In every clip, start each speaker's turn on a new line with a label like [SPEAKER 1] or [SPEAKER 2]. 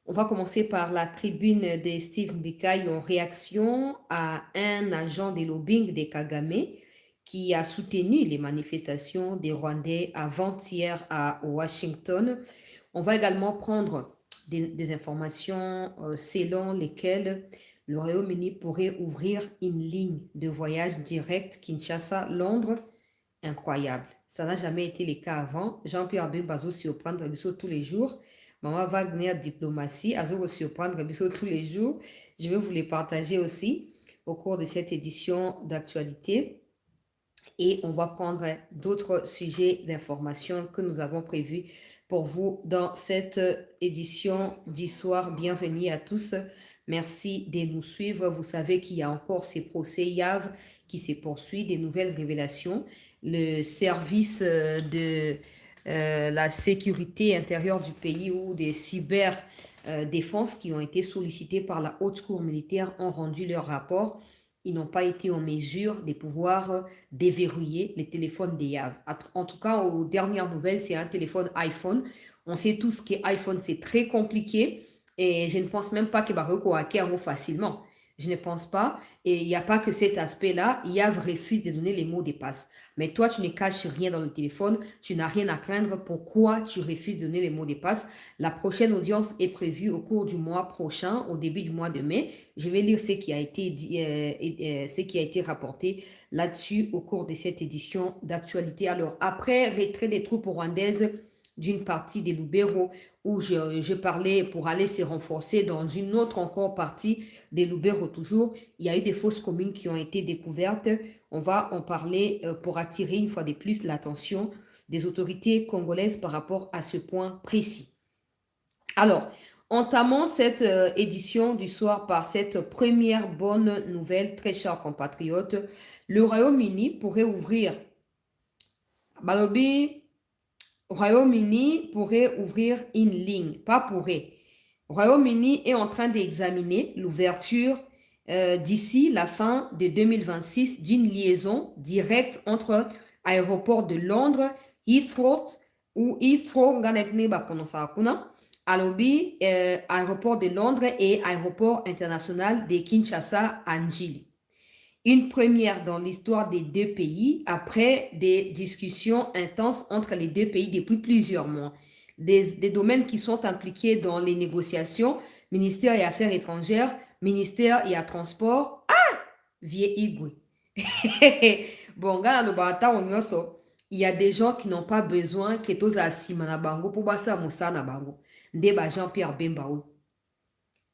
[SPEAKER 1] On va commencer par la tribune de Steve Mbikai en réaction à un agent de lobbying des Kagame qui a soutenu les manifestations des Rwandais avant-hier à Washington. On va également prendre des informations selon lesquelles le Royaume-Uni pourrait ouvrir une ligne de voyage direct Kinshasa-Londres. Incroyable. Ça n'a jamais été le cas avant. Jean-Pierre Bemba surprendre Bisso tous les jours. Maman Wagner Diplomatie, Azo surprendre Bisso tous les jours. Je vais vous les partager aussi au cours de cette édition d'actualité. Et on va prendre d'autres sujets d'information que nous avons prévus pour vous dans cette édition d'histoire. Bienvenue à tous. Merci de nous suivre. Vous savez qu'il y a encore ces procès YAV qui se poursuivent, des nouvelles révélations. Le service de la sécurité intérieure du pays ou des cyberdéfenses qui ont été sollicités par la haute cour militaire ont rendu leur rapport. Ils n'ont pas été en mesure de pouvoir déverrouiller les téléphones des YAV. En tout cas, aux dernières nouvelles, c'est un téléphone iPhone. On sait tous que iPhone, c'est très compliqué et je ne pense même pas qu'il va hacker facilement. Je ne pense pas. Et il n'y a pas que cet aspect-là. YAV refuse de donner les mots de passe. Mais toi, tu ne caches rien dans le téléphone. Tu n'as rien à craindre. Pourquoi tu refuses de donner les mots de passe? La prochaine audience est prévue au cours du mois prochain, au début du mois de mai. Je vais lire ce qui a été dit, ce qui a été rapporté là-dessus au cours de cette édition d'actualité. Alors, après retrait des troupes rwandaises d'une partie des Lubero, où je parlais pour aller se renforcer dans une autre encore partie des Lubero toujours, il y a eu des fausses communes qui ont été découvertes. On va en parler pour attirer une fois de plus l'attention des autorités congolaises par rapport à ce point précis. Alors, entamons cette édition du soir par cette première bonne nouvelle, très chers compatriotes. Le Royaume-Uni pourrait ouvrir Balobi, Royaume-Uni pourrait ouvrir une ligne, pas pourrait. Royaume-Uni est en train d'examiner l'ouverture d'ici la fin de 2026 d'une liaison directe entre aéroport de Londres, Heathrow ou Heathrow, aéroport de Londres et aéroport international de Kinshasa Njili. Une première dans l'histoire des deux pays après des discussions intenses entre les deux pays depuis plusieurs mois. Des domaines qui sont impliqués dans les négociations, ministère et Affaires étrangères, ministère et à Transport. Ah! Vie Igwe. Bon, il y a des gens qui n'ont pas besoin que tous asima na bango pour basa musa na bango. Ndeba Jean-Pierre Bemba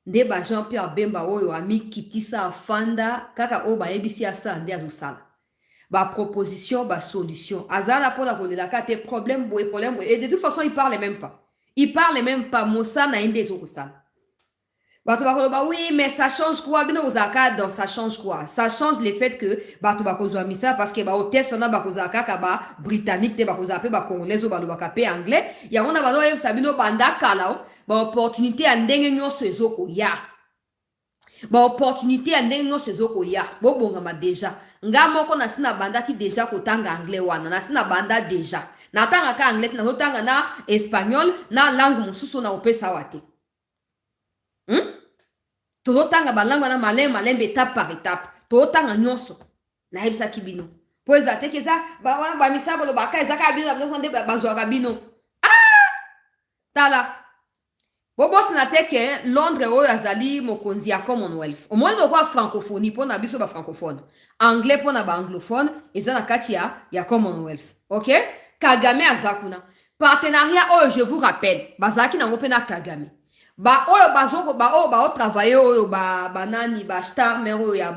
[SPEAKER 1] nde ba Jean-Pierre Bemba oyo amikitisa afanda kaka o bayebisi asa nde azosala ba proposition ba solution azala pona kolelaka te problème et de toute façon il parle même pas mosa na inde ezokosala bato bakoloba oui mais ça change quoi bino kozalaka dans ça change quoi ça change le fait que bato bakozwa misala parce que baoteste wana bakozala kaka ba britannique te bakozala mpe bacongolais oyo balobaka mpe anglais yango na bazoyebisa bino banda kala o baopportunité ya ndenge nyonso ezokoya baopportunité ya ndenge nyonso ezokoya bobongama deja nga moko nasi na bandaki deja kotanga anglais wana nasi na banda deja natangaka anglais te nazotanga na espagnol na langue mosusu na kopesa awa te tozotanga balangue wana malembe étape par étape tozotanga nyonso nayebisaki bino mpo eza teke eza wana bamisala balobaka ezaka bino nde bazwaka bino tala bobosana te ke Londres oyo azali mokonzi ya Commonwealth omoni lokwa francophonie mpona biso bafrancophone anglais mpona baanglophone eza na kati ya Commonwealth ok Kagame aza kuna partenariat oyo je vous rappelle bazalaki nango mpe na Kagame oyo baotravaille oyo banani bastar mer oyo ya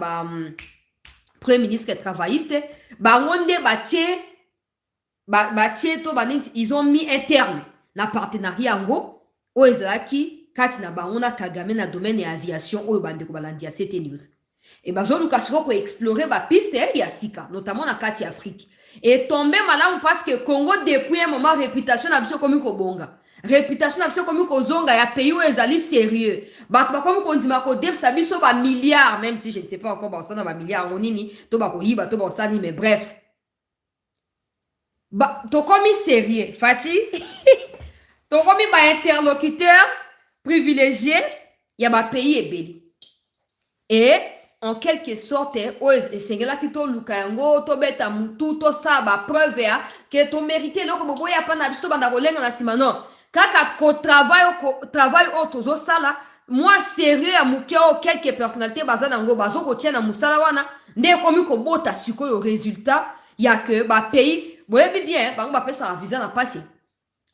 [SPEAKER 1] premier ministre travailliste bango nde batie to banini ils ont mis un terme na partenariat yango oyo ezalaki kati na bango na Kagame na domaine ya aviation oyo bandeko balandi ya CT News e bazoluka siko koexplore bapiste ya sika notamment na kati ya Afrique etombe malamu parce que Congo depuis un moment réputation na biso komi kobonga réputation na biso komi kozonga ya pays oyo ezali sérieux bato bakomi kondima kodefisa biso bamilliards même si je ne sais pas encore bakosala na bamilliards ngo nini to bakoyiba to bakosala nini mais bref tokomi sérieux fati tokomi bainterlocuteur privilégié, il y a un pays ébélé. Et en quelque sorte, et c'est là qui to lukango, to beta mutu, to sa ba preuve que to mérité donc bobo ya pas na bisto banda kolenga na sima non. Kaka ko travail au tozo sala, moi sérieux à mukeo quelques personnalités bazana ngo bazo ko tia na musala wana, nde komi ko bota siko yo résultat, ya que ba pays, boyebi bien, ba ngba pesa visa na passé.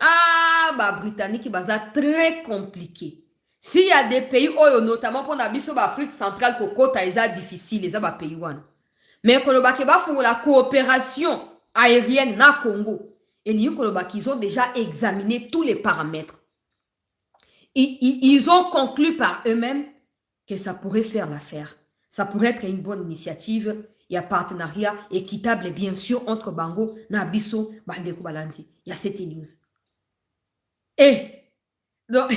[SPEAKER 1] Ah, bah, Britannique, baza très compliqué. S'il y a des pays, notamment pour l'Afrique centrale, c'est difficile, les pays. Mais quand la coopération aérienne na Congo, et ils ont déjà examiné tous les paramètres. Ils ont conclu par eux-mêmes que ça pourrait faire l'affaire. Ça pourrait être une bonne initiative. Il y a partenariat équitable, bien sûr, entre Bango, Nabiso, Bandeko Balandi. Il y a cette news. Et, donc,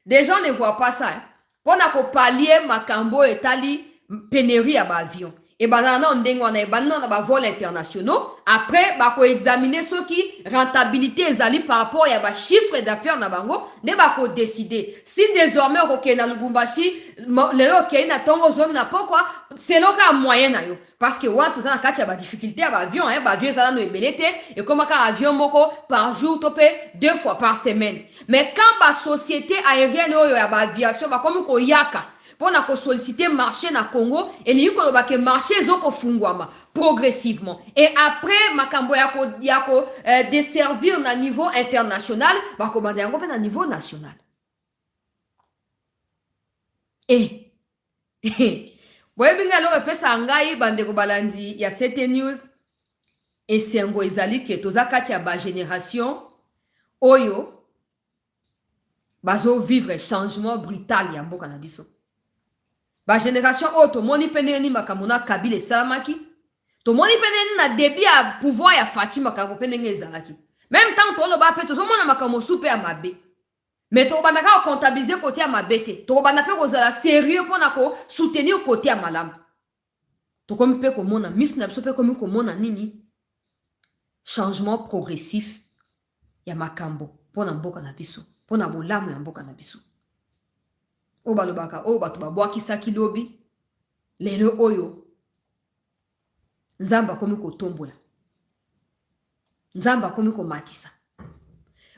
[SPEAKER 1] des gens ne voient pas ça. Hein. Pour qu'on pallier Makambo et Tali, pénurie à l'avion. Et ben on a vol internationaux. Après, on examiner ceux qui rentabilité par rapport à chiffre d'affaires na bango, ne ba ko décider. Si désormais on est na Lubumbashi, les OK na tongo zone na pourquoi c'est le cas moyen na yo. Parce que ouais tout ça na kacha ba difficulté à avion hein, ba avion ça na ebelete et comme ka avion moko par jour topé 2 fois par semaine. Mais quand ba société aérienne yo ya ba aviation ba comme ko yaka pour na solliciter marché na Congo et li ko ba ke marché zoko fungwama progressivement et après makambo yako desservir na niveau international ba commander yango na niveau national et boye binga lo pesa ngai bandeko balandi ya cette news et sengo ezali ke tozakati ya ba génération oyo bazo vivre changement brutal ya mboka na biso. Ba génération auto moni peneni makamona Kabila Salamaki to moni peneni na début à pouvoir ya Fatima kako peneni ezalaki même temps to lo ba pe to so mona makamo super ya mabe mais to banda ka comptabiliser côté ya mabete to banda pe ko zala sérieux pour na ko soutenir côté ya malam to comme pe ko mona miss na so pe comme ko mona nini changement progressif ya makambo pour na mboka na biso pour na bolamu ya mboka na biso. O balobaka o bato babwakisa kilobi lelo oyo nzamba komi ko tombola nzamba komi ko matisa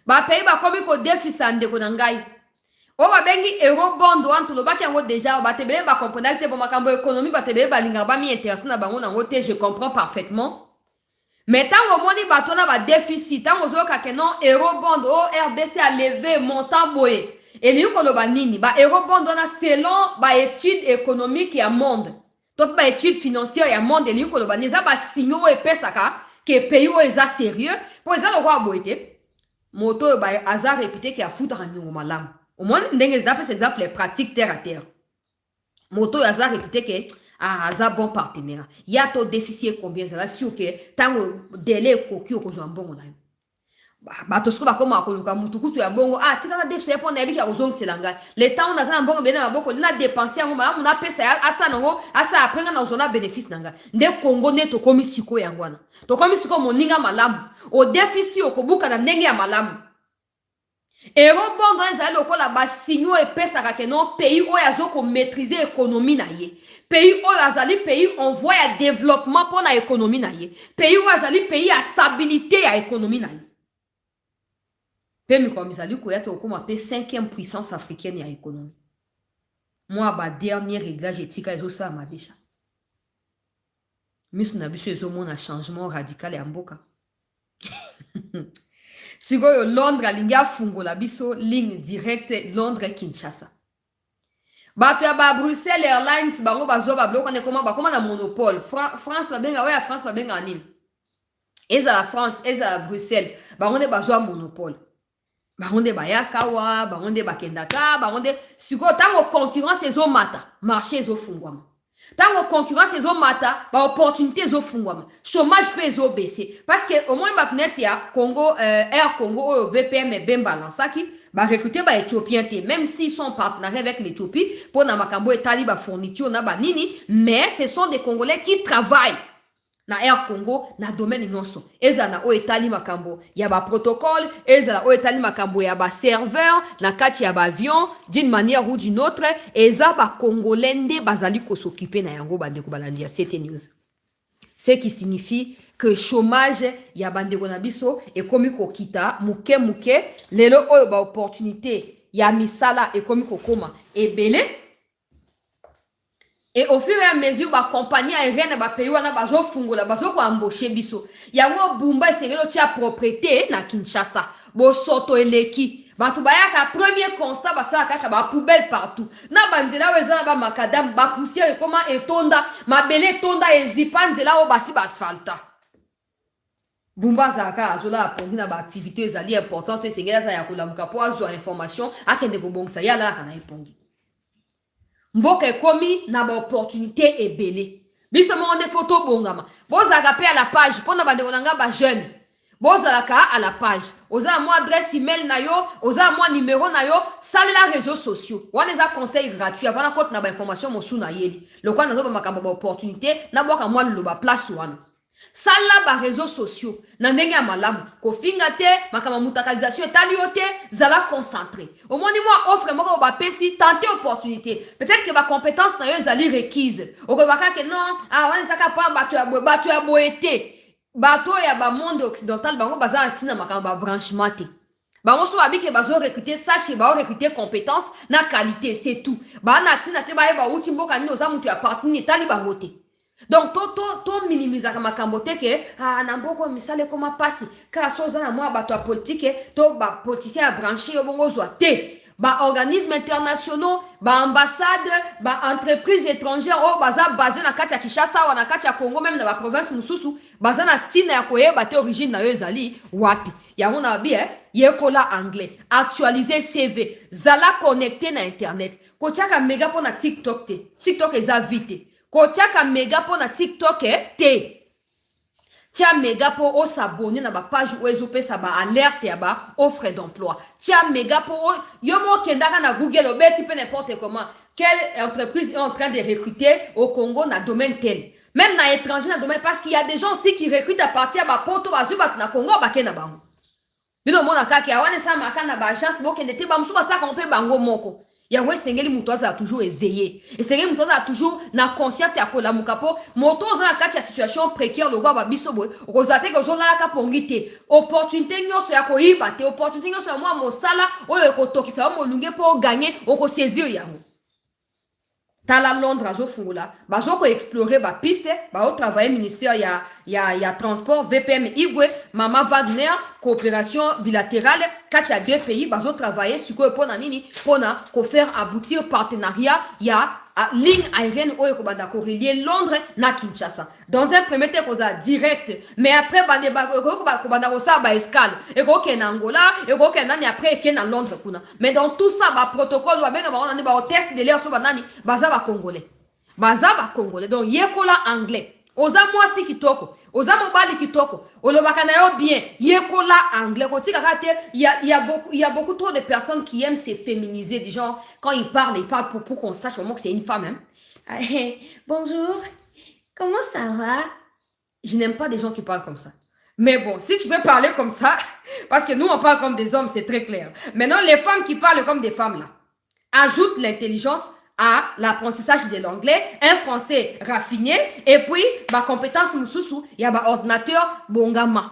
[SPEAKER 1] ba pays ba komi ko defisa ndeko na ngai o ba bengi eurobond wantu lobaki yango déjà ba tebele ba comprendre te bo makambo économie ba tebele ba linga ba mi intéressé na bango nango te je comprends parfaitement mais tant au moni bato na ba déficit tant ozo ka que non eurobond o RDC a levé montant boé. Et lui, quand on nini, ba eurobond on a selon ba étude économique ya monde. Donc ba étude financière ya monde et lui quand on neza ba signaux et pesaka que pays o eza sérieux pour ça le roi boité. Moto ba hasard répété qui a foutre en nyongo malam. Au moins ndenge d'après cet exemple les pratiques terre à terre. Moto hasard répété que hasard bon partenaire. Il y a ton déficit combien ça là sûr que tant délai kokio ko jo mbongo na yo. Bato siko bakoma akoluka mutukutu ya bongo tika na déficit pour na yebi ka ozong selanga le temps on a ça mbongo bena maboko na dépenser yango ma na pesa asa nango asa après na ozona bénéfice nanga nde Congo ne to komi siko yangwana to komi siko moninga malamu o déficit okobuka na ndenge ya malamu eurobond ezali lokola ba signaux et pesa ka ke non pays oyo azoko maîtriser économie na ye pays oyo azali pays on voit ya développement pour na économie na ye pays oyo azali pays ya stabilité ya économie na ye. Pemi comme ça, lui, il y a 5e puissance africaine et économie. Moi, ma dernier réglage éthique, c'est ça, ma déjà. Mais si on a besoin d'un changement radical et en boka. Si vous avez Londres, l'India fungo la biso, ligne directe Londres-Kinshasa. Bato ya ba Bruxelles Airlines, bango bazo ba bloc, on est comment na monopole. France, va bien, ouais, France, va bien en île. Et la France, et la Bruxelles, bango ne bazo monopole. Baronde bayakawa, baronde bakendaka, baronde siko tango concurrence ezo mata, marché ezo fungwama. Tango concurrence ezo mata, ba opportunité ezo fungwama. Chômage peut ezo baisser parce que au moins ba net ya Congo Air Congo VPM et ben balansaki, ba recruter ba éthiopien té même s'ils sont partenaires avec l'Éthiopie pour na makambo etali ba fourniture na ba nini, mais ce sont des Congolais qui travaillent. na Air Congo na domaine nyonso ezala na oyo etali makambo ya protocole, ezala oyo etali makambo ya serveur na kati ya avion d'une manière ou d'une autre, eza Congolais nde bazali s'occuper na yango bandeko balandi ya CT News. Ce qui signifie que chômage ya bandeko na biso ekomi kokita muke lelo oyo opportunité ya misala ekomi kokoma ebele. Et au fur et à mesure, la compagnie aérienne va payer wana bazo fungola bazo ko embaucher biso. Yango bumba esengelo tia propriété na Kinshasa. Bo soto eleki. Batu bayaka premier constat basala kaka ba poubelle partout. Na banzela weza ba makadam ba poussière comment etonda, mabele tonda ezipa nzela o basi ba asphalta. Bumba zaka azola apondi na ba activité ezali importante esengela za ya kolamuka po azo information akende ko bongisa yala kana epongi. Mboka ekomi na ba opportunité ebele. Biso mo onde photo bongama. Bozaka pe à la page pona bande konanga ba jeune. Bozalaka à la page. Oza mo adresse email na yo, oza mo numéro na yo, salela réseaux sociaux. Wana za conseil gratuit avant na compte na ba information mosu na yeli. Lokwa na zo ba makambo ba opportunité na boka mo lo ba place wana. Sala ba réseaux sociaux na ndenge ya malamu ko finga te makama mutakalisation etali yo te zala concentré au moins moi offre moko ba pesi tenter opportunité peut-être que ba compétence na yo ezali requise o ko baka ke non wana saka pa bato ya boete bato ya ba monde occidental bango baza tina makama ba branchement te bango so babike bazo recruter sache ba recruter compétence na qualité c'est tout ba na tina te ba uti mboka nini oza mutu ya parti ni etali bango te. Donc, to minimiza makambo te ke na mboko misale koma pasi ka soza na mwa bato politique to ba politicien branché yo bongo zwa te ba organismes internationaux ba ambassade ba entreprises étrangères o baza basé na kati ya Kinshasa wa na kati ya Congo même na ba province mususu baza na tina ya koyeba te origine na yo ezali wapi yango na bi yekola anglais actualiser CV zala connecté na internet ko tiaka mega po na TikTok te TikTok eza vite kotiaka mega po na TikTok te. Tia mega po o s'abonner na ba page ou ezopesa ba alerte ya ba offre d'emploi. Tia mega po yo mo kendaka na Google obeti pe n'importe comment. Quelle entreprise est en train de recruter au Congo na domaine tel. Même na étranger na domaine parce qu'il y a des gens aussi qui recrutent à partir ba poto bazu bat na Congo ba kena bango. Bino mona kaki awane sa makana ba agence bo kende te ba musu ba sa kompe bango moko. Yango esengeli mutu aza toujours éveillé. Esengeli mutu aza toujours na conscience ya kola mukapo. Moto oza na kati ya situation précaire lo gwa ba biso boy. Ozate ko zo la ka pongite. Opportunité nyoso ya ko yiba te. Opportunité nyoso ya mwa mosala oyo ko tokisa mo lunge po gagner oko saisir yango. Tala Londres azo fungula. Bazo ko explorer ba piste, ba o travailler ministère ya transport VPM Igwe, Mama Wagner, coopération bilatérale, kati ya deux pays bazo travailler suko pona nini pona ko faire aboutir partenariat ya ligne aérienne oyo ko banda ko relier Londres na Kinshasa. Dans un premier temps koza direct, mais après bande ko banda ko sa ba escale et ko ken Angola et ko ken nani après ken na Londres kuna. Mais dans tout ça ba protocole ba benga ba nani ba test de l'air so ba nani baza ba congolais. Baza ba congolais donc yekola anglais. Oza mwasi kitoko, oza mobali kitoko, olobaka na yo bien, yekola anglais. Il y a beaucoup trop de personnes qui aiment se féminiser, du genre, quand ils parlent pour qu'on sache vraiment que c'est une femme. Hein. Bonjour, comment ça va? Je n'aime pas des gens qui parlent comme ça. Mais bon, si tu peux parler comme ça, parce que nous on parle comme des hommes, c'est très clair. Maintenant, les femmes qui parlent comme des femmes là, ajoutent l'intelligence à l'apprentissage de l'anglais, un français raffiné, et puis, ma compétence mususu, il y a un ordinateur bongama.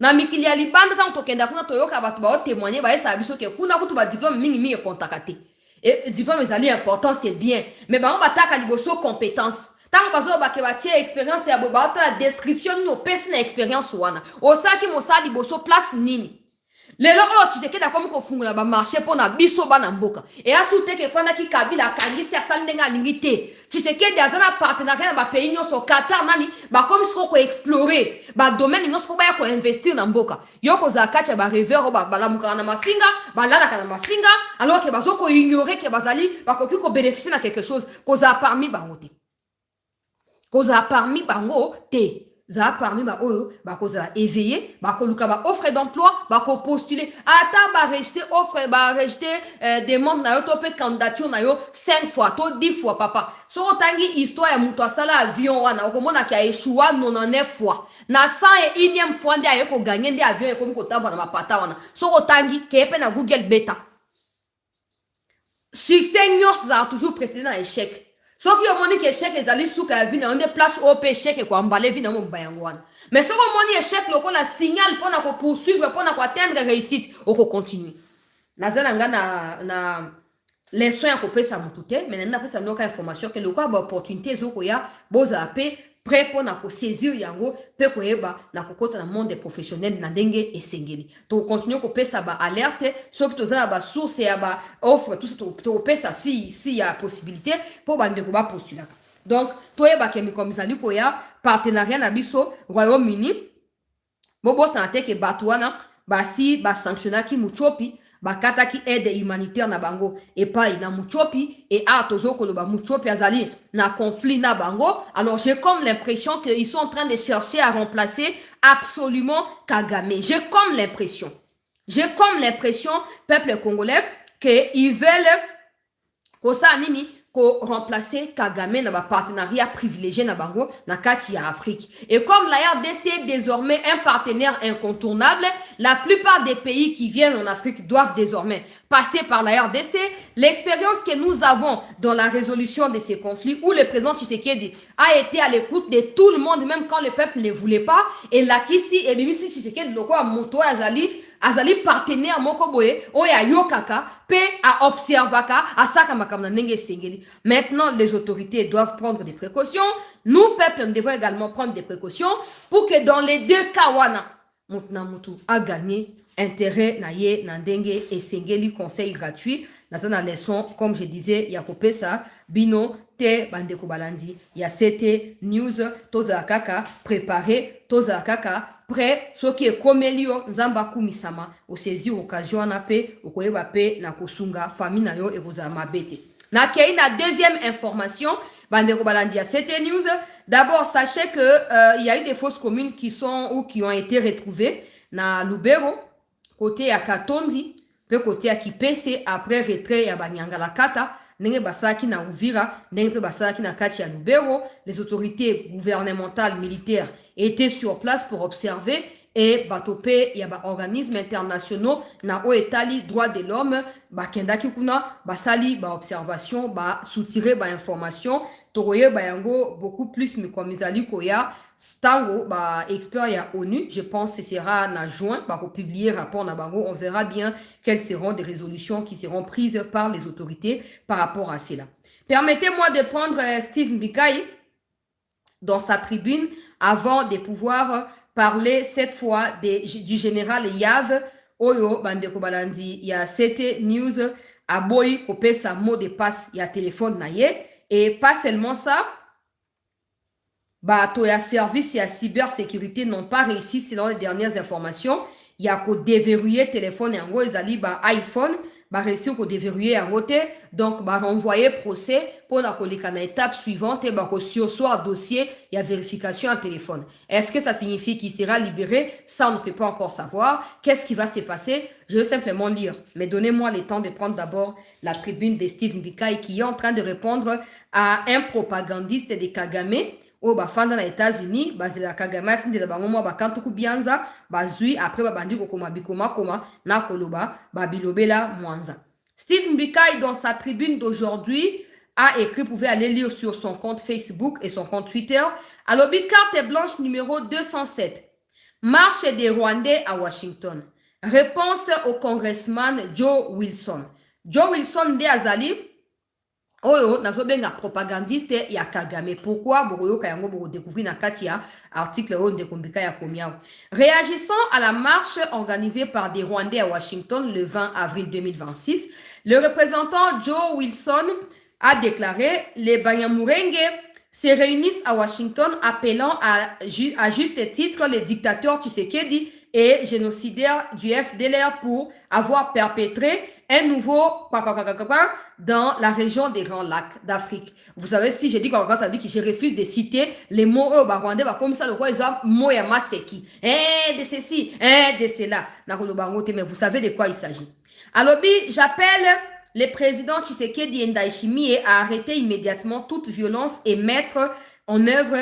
[SPEAKER 1] Na mikili ya libanda tant tokenda kuna toyoka batu ba témoigner ba esa biso ke kuna kutu ba diplôme mingi kontakate. Et diplôme ezali important c'est bien, mais ba on bataka liboso compétence. Tant bazo ba ke ba tie expérience ya boba ta description no personne expérience wana. Osaki mosali liboso place nini. Lelo o tu sais que d'accord ko fungula ba marché pona biso bana mboka et asute ke fana ki kabila kangisi asali ndenga lingité tu sais que des ana partenariat ba pays nyoso Qatar nani ba comme ce ko explorer ba domaine nyoso ba ya ko investir na mboka yoko za kacha ba rêveur ba la muka na mafinga ba lala kana mafinga alors que bazo ko ignorer que bazali ba ko bénéficier na quelque chose ko za parmi bango te ko za parmi bango te za parmi ba oyo ba kozala éveillé ba koluka ba offre d'emploi ba ko postuler ata ba rejeter offre ba rejeter demande na yo to pe candidature na yo 5 fois to 10 fois papa so otangi histoire ya muto asala avion wana okomona ki a échoué 99 fois na 101e fois ndi aye ko gagner ndi avion ekomi kotamba na mapata wana so otangi ke pe na Google beta succès nyos za toujours précédé na échec. Soki omoni ki échec ezali suka ya vina onde place op échec e ko emballer vina mo bayangwana. Mais soki omoni échec loko la signal pona ko poursuivre pona ko atteindre réussite o ko continuer. Nazana nga na leçon ya ko pesa mutute mais na pesa noka information que loko ba opportunité zoko ya boza pe prêt pour na ko saisir yango pe ko eba na ko kota na monde professionnel na ndenge esengeli to continuer ko pesa ba alerte soki to za ba source ya ba offre tout ça to pesa si ya possibilité pour bande ko ba postuler donc to eba ke mi komisali ko ya partenariat na biso Royaume-Uni bobo santé ke batwana ba si ba sanctionner ki muchopi bakata ki aide humanitaire na bango epai na muchopi et tozo koloba muchopi azali na conflit na bango. Alors j'ai comme l'impression qu'ils sont en train de chercher à remplacer absolument Kagame. J'ai comme l'impression peuple congolais que ils veulent ko sa nini ko remplacer Kagame na ba partenariat privilégié na bango na kati ya Afrique. Et comme la RDC est désormais un partenaire incontournable, la plupart des pays qui viennent en Afrique doivent désormais passer par la RDC. L'expérience que nous avons dans la résolution de ces conflits où le président Tshisekedi a été à l'écoute de tout le monde même quand le peuple ne voulait pas et la kisi et bimisi Tshisekedi loko a moto azali partenaire moko boye oya yokaka pe a observaka asaka makamna nenge sengeli. Maintenant les autorités doivent prendre des précautions. Nous peuple nous devons également prendre des précautions pour que dans les deux cas wana mutu a gagné intérêt na ye na ndenge esengeli conseil gratuit na sana leçon comme je disais ya kopesa bino te bandeko balandi ya CT news toza kaka préparé toza kaka prêt ce qui est comme elio nzamba kumisama o saisir occasion na pe okoyeba pe na kosunga famille na yo ekozala mabete na kei na deuxième information bandeko balandi ya CT news. D'abord sachez que il y a eu des fausses communes qui sont ou qui ont été retrouvées na Lubero côté ya Katondi pe côté ya Kipese après retrait ya Banyangala Kata ndenge basaki na Uvira ndenge pe basaki na kati ya Lubero. Les autorités gouvernementales militaires étaient sur place pour observer et batope ya ba organismes internationaux na o etali droit de l'homme bakendaki kuna basali ba observation ba soutirer ba information tokoye bayango beaucoup plus mikomizali koya stango ba expert ya ONU. Je pense que ce sera en juin ba ko publier rapport na bango. On verra bien quelles seront des résolutions qui seront prises par les autorités par rapport à cela. Permettez-moi de prendre Steve Mbikai dans sa tribune avant de pouvoir parler cette fois du général Yav Oyo Bandeko Balandi. Il y a CT News à Boy Kopé sa mot de passe, il y a téléphone naye. Et pas seulement ça, bah, ya service et la cybersécurité n'ont pas réussi selon les dernières informations. Il y a qu'au déverrouiller téléphone et en gros, ils allaient bah, iPhone, bah, réussir qu'au déverrouiller en côté. Donc, bah, renvoyer procès pour la étape suivante et bah, sur soir dossier, il y a vérification en téléphone. Est-ce que ça signifie qu'il sera libéré? Ça, on ne peut pas encore savoir. Qu'est-ce qui va se passer? Je vais simplement lire. Mais donnez-moi le temps de prendre d'abord la tribune de Steve Mbikai qui est en train de répondre à un propagandiste de Kagame. Au bafanda na États-Unis, bazela Kagame atinde la bango mwa bakantuku bianza, bazui après babandi kokoma bikoma koma na koloba babilobela mwanza. Steve Mbikai dans sa tribune d'aujourd'hui a écrit, vous pouvez aller lire sur son compte Facebook et son compte Twitter. Alors, carte blanche numéro 207. Marche des Rwandais à Washington. Réponse au congressman Joe Wilson. Joe Wilson de Azali. Oyo, nazo benga propagandiste ya Kagame. Pourquoi Boroyo Kayango Boro découvrir na katia article de Kombika ya Komiao. Réagissant à la marche organisée par des Rwandais à Washington le 20 avril 2026, le représentant Joe Wilson a déclaré les Banyamulenge se réunissent à Washington appelant à juste titre les dictateurs Tshisekedi et génocidaires du FDLR pour avoir perpétré un nouveau dans la région des Grands Lacs d'Afrique. Vous savez, si je dis comme ça veut dire que je refuse de citer les mots rwandais, comme ça, le quoi, ils ont mot et maseki. De ceci, de cela. Mais vous savez de quoi il s'agit. Alors, j'appelle le président Tshisekedi Ndayishimiye à arrêter immédiatement toute violence et mettre en œuvre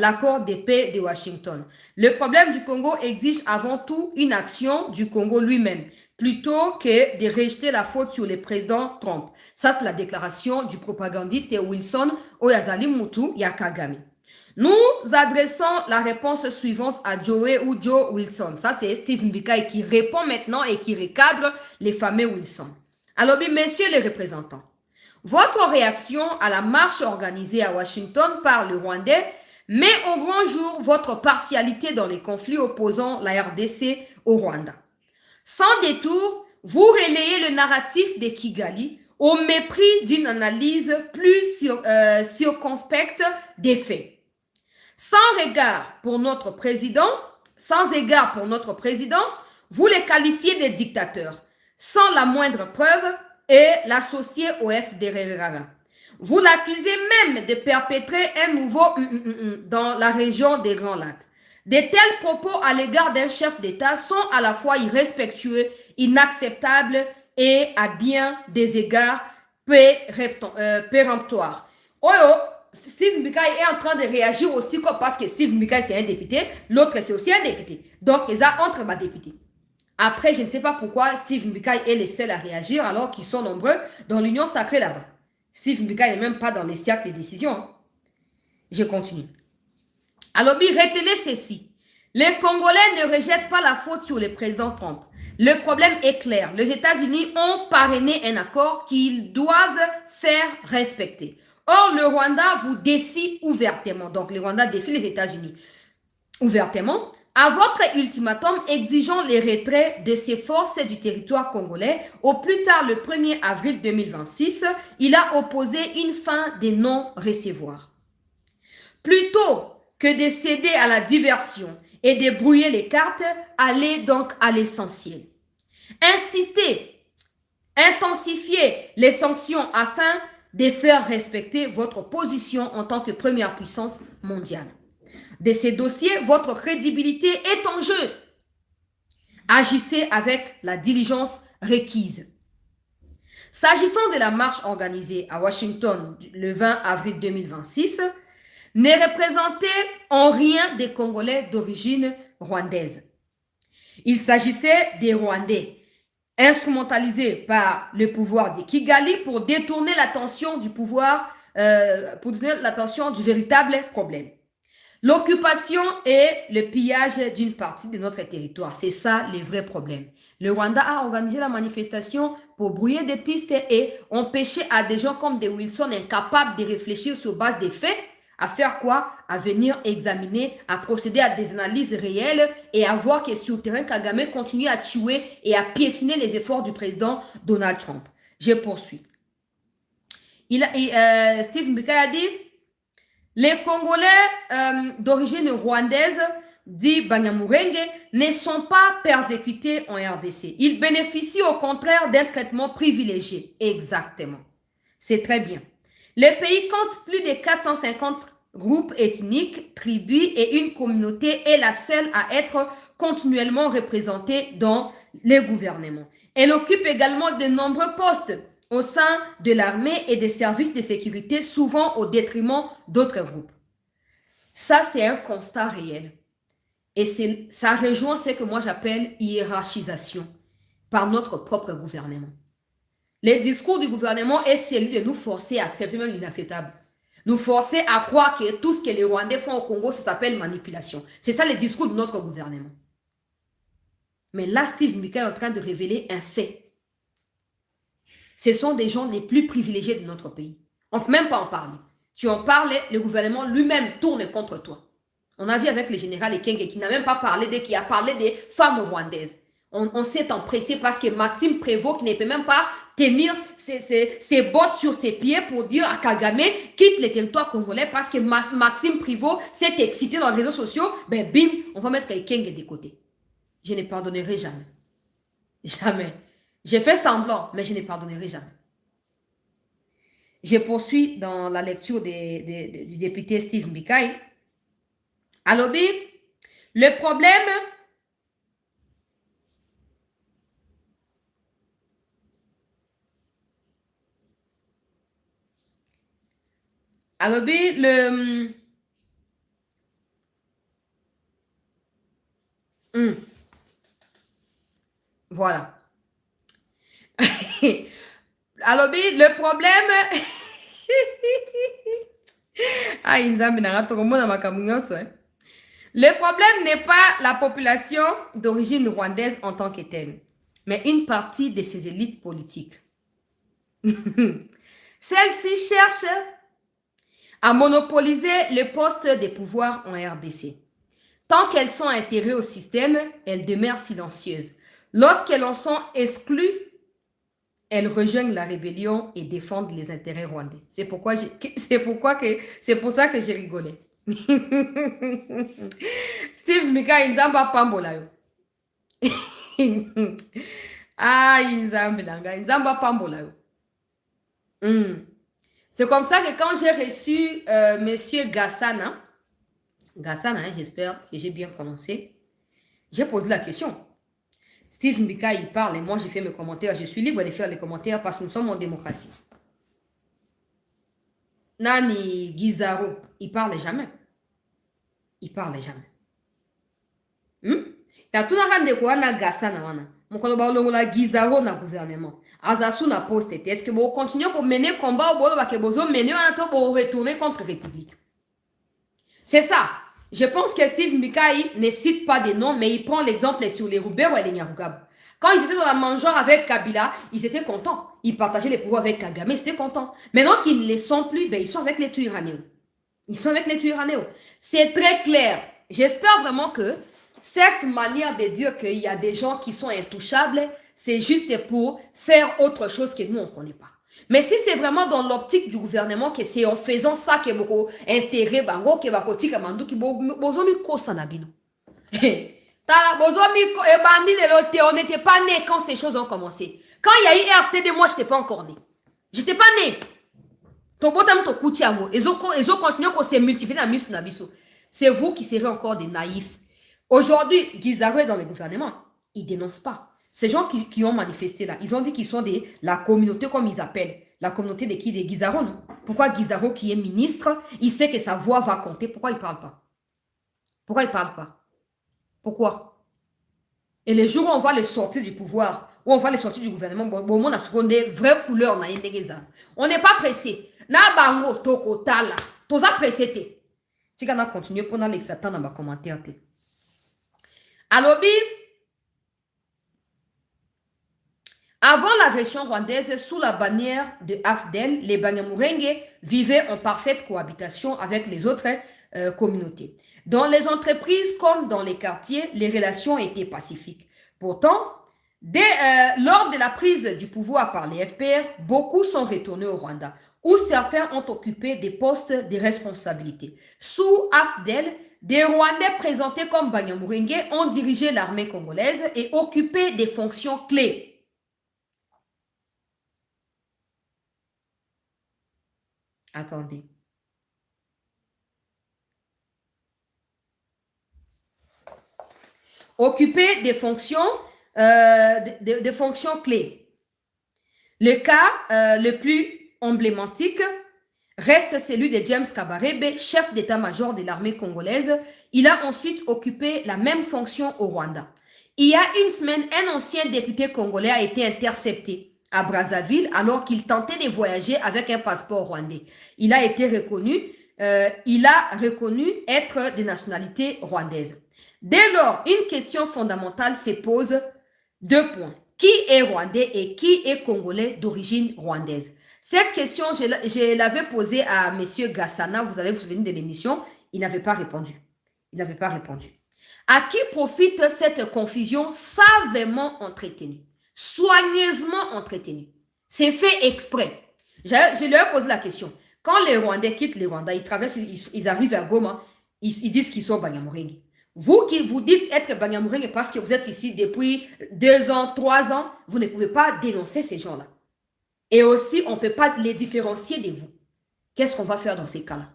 [SPEAKER 1] l'accord de paix de Washington. Le problème du Congo exige avant tout une action du Congo lui-même, plutôt que de rejeter la faute sur le président Trump. Ça, c'est la déclaration du propagandiste Wilson Oyazali Mutu Yakagami. Nous adressons la réponse suivante à Joe ou Joe Wilson. Ça, c'est Steve Mbika qui répond maintenant et qui recadre les fameux Wilson. Alors, messieurs les représentants, votre réaction à la marche organisée à Washington par le Rwandais met au grand jour votre partialité dans les conflits opposant la RDC au Rwanda. Sans détour, vous relayez le narratif de Kigali au mépris d'une analyse plus circonspecte des faits. Sans égard pour notre président, vous les qualifiez de dictateurs, sans la moindre preuve, et l'associer au FDLR. Vous l'accusez même de perpétrer un nouveau dans la région des Grands Lacs. De tels propos à l'égard d'un chef d'État sont à la fois irrespectueux, inacceptables et à bien des égards péremptoires. Steve Mbika est en train de réagir aussi parce que Steve Mbika c'est un député, l'autre c'est aussi un député. Donc, ils ont entre ma député. Après, je ne sais pas pourquoi Steve Mbika est le seul à réagir alors qu'ils sont nombreux dans l'union sacrée là-bas. Steve Mbika n'est même pas dans les cercles de décision. Hein. Je continue. Alors, retenez ceci. Les Congolais ne rejettent pas la faute sur le président Trump. Le problème est clair. Les États-Unis ont parrainé un accord qu'ils doivent faire respecter. Or, le Rwanda vous défie ouvertement. Donc, le Rwanda défie les États-Unis ouvertement. À votre ultimatum exigeant les retraits de ses forces du territoire congolais, au plus tard le 1er avril 2026, il a opposé une fin des non-recevoirs. Plutôt que de céder à la diversion et de brouiller les cartes, allez donc à l'essentiel. Insistez, intensifiez les sanctions afin de faire respecter votre position en tant que première puissance mondiale. De ces dossiers, votre crédibilité est en jeu. Agissez avec la diligence requise. S'agissant de la marche organisée à Washington le 20 avril 2026, ne représentez en rien des Congolais d'origine rwandaise. Il s'agissait des Rwandais, instrumentalisés par le pouvoir de Kigali pour détourner l'attention du pouvoir, pour détourner l'attention du véritable problème. L'occupation et le pillage d'une partie de notre territoire, c'est ça les vrais problèmes. Le Rwanda a organisé la manifestation pour brouiller des pistes et empêcher à des gens comme des Wilson incapables de réfléchir sur base des faits, à faire quoi? À venir examiner, à procéder à des analyses réelles et à voir que sur le terrain, Kagame continue à tuer et à piétiner les efforts du président Donald Trump. Je poursuis. Steve Mbika a dit... Les Congolais d'origine rwandaise, dit Banyamurenge, ne sont pas persécutés en RDC. Ils bénéficient au contraire d'un traitement privilégié. Exactement. C'est très bien. Le pays compte plus de 450 groupes ethniques, tribus et une communauté est la seule à être continuellement représentée dans les gouvernements. Elle occupe également de nombreux postes au sein de l'armée et des services de sécurité, souvent au détriment d'autres groupes. Ça, c'est un constat réel. Et ça rejoint ce que moi j'appelle hiérarchisation par notre propre gouvernement. Le discours du gouvernement est celui de nous forcer à accepter même l'inacceptable. Nous forcer à croire que tout ce que les Rwandais font au Congo, ça s'appelle manipulation. C'est ça le discours de notre gouvernement. Mais là, Steve Mbika est en train de révéler un fait. Ce sont des gens les plus privilégiés de notre pays. On ne peut même pas en parler. Tu en parles, le gouvernement lui-même tourne contre toi. On a vu avec le général Ekenge qui n'a même pas parlé qui a parlé des femmes rwandaises. On s'est empressé parce que Maxime Prévost qui ne peut même pas tenir ses bottes sur ses pieds pour dire à Kagame quitte le territoire congolais parce que Maxime Prévost s'est excité dans les réseaux sociaux. Ben bim, on va mettre Ekenge de côté. Je ne pardonnerai jamais. Jamais. J'ai fait semblant, mais je ne pardonnerai jamais. Je poursuis dans la lecture du député Steve Mbikai. Alobi, le problème, alobi, voilà. Alobi, le problème, ah, inzambi na rato komona makambo nyonso, hein. Le problème n'est pas la population d'origine rwandaise en tant que telle, mais une partie de ses élites politiques. Celles-ci cherchent à monopoliser le poste de pouvoir en RDC. Tant qu'elles sont intégrées au système, elles demeurent silencieuses. Lorsqu'elles en sont exclues, elles rejoignent la rébellion et défendent les intérêts rwandais. C'est pour ça que j'ai rigolé. Steve Mika inzamba pambola yo. Ah, inzamba pambola yo. C'est comme ça que quand j'ai reçu Monsieur Gassana, hein, j'espère que j'ai bien prononcé, j'ai posé la question. Steve Mbika, il parle et moi, j'ai fait mes commentaires. Je suis libre de faire les commentaires parce que nous sommes en démocratie. Nani Gizaro, il parle jamais. Il parle jamais. T'as tout de quoi na Gassana wana. Mokolo ba olongola Gizaro na gouvernement. Azasu na poste. Est-ce que vous continuez à mener combat au bolo ba ke bozo mener en to pour retourner contre République? C'est ça. Je pense que Steve Mbikai ne cite pas des noms, mais il prend l'exemple sur les Roubaix ou les Nyarugab. Quand ils étaient dans la mangeoire avec Kabila, ils étaient contents. Ils partageaient les pouvoirs avec Kagame, ils étaient contents. Maintenant qu'ils ne les sont plus, ben, ils sont avec les Tuiranéo. Ils sont avec les Tuiranéo. C'est très clair. J'espère vraiment que cette manière de dire qu'il y a des gens qui sont intouchables, c'est juste pour faire autre chose que nous, on ne connaît pas. Mais si c'est vraiment dans l'optique du gouvernement que c'est en faisant ça que beaucoup intérêt bango que bakoti kamandu ki bozomi kosa na bino. Ta bozomi e bandi de l'autre, on n'était pas né quand ces choses ont commencé. Quand il y a eu RCD, moi je n'étais pas encore né. Je n'étais pas né. Tobotam to kutiamo, ils ont continué à se multiplier dans mus na biso. C'est vous qui serez encore des naïfs. Aujourd'hui, Guizaro est dans le gouvernement, ils dénoncent pas. Ces gens qui ont manifesté là, ils ont dit qu'ils sont de la communauté, comme ils appellent. La communauté de qui? De Guizaro, non? Pourquoi Guizaro, qui est ministre, il sait que sa voix va compter? Pourquoi il ne parle pas? Pourquoi il ne parle pas? Pourquoi? Et les jours où on va les sortir du pouvoir, où on va les sortir du gouvernement, bon, on a ce des vraies couleurs. On n'est pas pressé. Na bango, toko, tala. Toza pressé. Tu vas continuer pendant l'exatant dans ma commentaire. Alobi, avant l'agression rwandaise, sous la bannière de AFDEL, les Banyamulenge vivaient en parfaite cohabitation avec les autres communautés. Dans les entreprises comme dans les quartiers, les relations étaient pacifiques. Pourtant, lors de la prise du pouvoir par les FPR, beaucoup sont retournés au Rwanda, où certains ont occupé des postes de responsabilité. Sous AFDEL, des Rwandais présentés comme Banyamulenge ont dirigé l'armée congolaise et occupé des fonctions clés. Attendez. Occuper des fonctions, des fonctions clés. Le cas le plus emblématique reste celui de James Kabarebe, chef d'état-major de l'armée congolaise. Il a ensuite occupé la même fonction au Rwanda. Il y a une semaine, un ancien député congolais a été intercepté à Brazzaville alors qu'il tentait de voyager avec un passeport rwandais. Il a été reconnu, être de nationalité rwandaise. Dès lors, une question fondamentale se pose, 2 points. Qui est rwandais et qui est congolais d'origine rwandaise? Cette question, je l'avais posée à M. Gassana, vous allez vous souvenir de l'émission, il n'avait pas répondu. Il n'avait pas répondu. À qui profite cette confusion savamment entretenue? Soigneusement entretenue. C'est fait exprès. Je leur ai posé la question. Quand les Rwandais quittent les Rwandais, ils traversent, ils arrivent à Goma, ils disent qu'ils sont Banyamulenge. Vous qui vous dites être Banyamulenge parce que vous êtes ici depuis 2 ans, 3 ans, vous ne pouvez pas dénoncer ces gens-là. Et aussi, on ne peut pas les différencier de vous. Qu'est-ce qu'on va faire dans ces cas-là?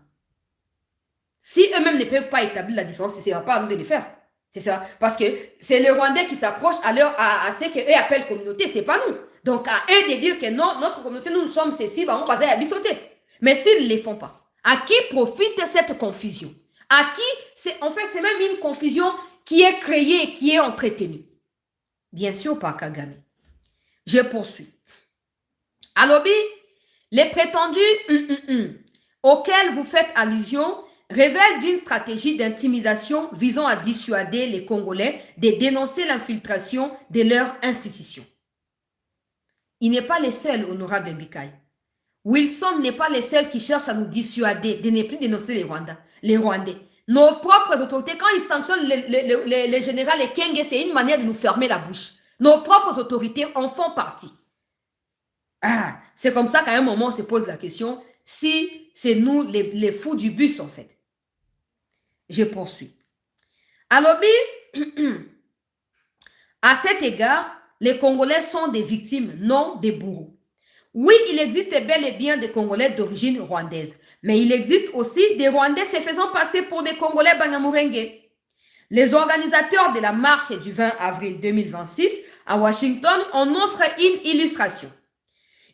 [SPEAKER 1] Si eux-mêmes ne peuvent pas établir la différence, ce ne sera pas à nous de le faire. C'est ça. Parce que c'est les Rwandais qui s'approchent à ce qu'eux appellent communauté, ce n'est pas nous. Donc, à eux de dire que non, notre communauté, nous sommes ceci, on va y sauter. Mais s'ils ne les font pas, à qui profite cette confusion? À qui, en fait, c'est même une confusion qui est créée, qui est entretenue. Bien sûr, par Kagame. Je poursuis. Alors, les prétendus auxquels vous faites allusion révèlent d'une stratégie d'intimidation visant à dissuader les Congolais de dénoncer l'infiltration de leurs institutions. Il n'est pas le seul, honorable Mbikaï. Wilson n'est pas le seul qui cherche à nous dissuader de ne plus dénoncer les Rwandais. Nos propres autorités, quand ils sanctionnent les généraux et Kenge, c'est une manière de nous fermer la bouche. Nos propres autorités en font partie. Ah, c'est comme ça qu'à un moment, on se pose la question si c'est nous les fous du bus, en fait. Je poursuis. Alors, à cet égard, les Congolais sont des victimes, non des bourreaux. Oui, il existe bel et bien des Congolais d'origine rwandaise, mais il existe aussi des Rwandais se faisant passer pour des Congolais Banyamulenge. Les organisateurs de la marche du 20 avril 2026 à Washington en offrent une illustration.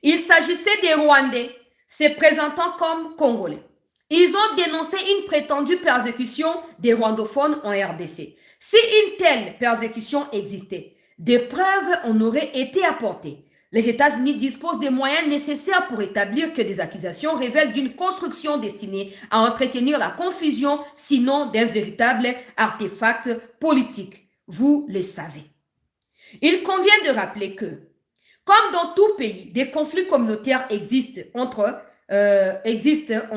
[SPEAKER 1] Il s'agissait des Rwandais se présentant comme Congolais. Ils ont dénoncé une prétendue persécution des rwandophones en RDC. Si une telle persécution existait, des preuves en auraient été apportées. Les États-Unis disposent des moyens nécessaires pour établir que des accusations révèlent d'une construction destinée à entretenir la confusion, sinon d'un véritable artefact politique. Vous le savez. Il convient de rappeler que, comme dans tout pays, des conflits communautaires existent en